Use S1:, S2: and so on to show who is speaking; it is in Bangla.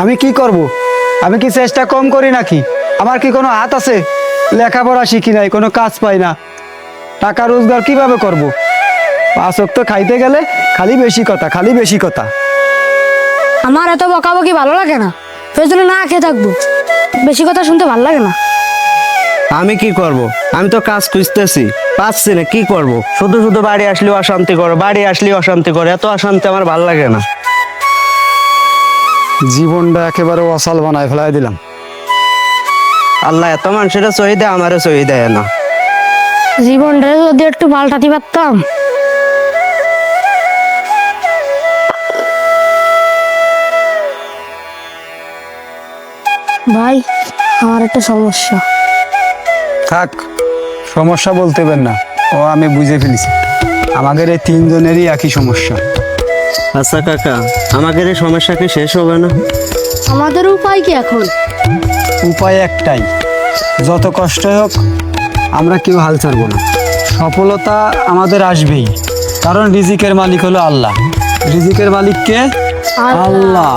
S1: আমি কি করব? আমি কি চেষ্টা কম করি নাকি? আমার কি কোনো হাত আছে? লেখাপড়া শিখি নাই, কোনো কাজ পাই না, টাকা রোজগার কিভাবে করব? 5 ওয়াক্ত খাইতে গেলে খালি বেশি কথা, খালি বেশি কথা।
S2: আমার এত বকাবকি ভালো লাগে না, ওই জন্য না খেয়ে থাকবো। বেশি কথা শুনতে ভালো লাগে না।
S3: আমি কি করব? আমি তো কাজ খুঁজতেছি, পাচ্ছি না, কি করব? শুধু শুধু বাড়ি আসলেও অশান্তি করে, বাড়ি আসলেও অশান্তি করে, এত অশান্তি আমার ভালো লাগে না।
S1: জীবনটা একেবারে অসাল বানায় ফেলাই দিলাম।
S3: আল্লাহ এত মানুষের সহি দেয়, আমারও সহি দেয় না।
S2: জীবনটা যদি একটু পাল্টাতে পারতাম। ভাই, আমার একটা সমস্যা।
S1: থাক, সমস্যা বলতে পারেন না, ও আমি বুঝে ফেলেছি। আমাদের এই 3 জনেরই একই সমস্যা।
S3: আচ্ছা কাকা, আমাদের এই সমস্যা কি শেষ হবে না?
S2: আমাদের উপায় কি এখন?
S1: উপায় একটাই, যত কষ্ট হোক আমরা কেউ হাল ছাড়বো না। সফলতা আমাদের আসবেই, কারণ রিজিকের মালিক হলো আল্লাহ। রিজিকের মালিক কে? আল্লাহ।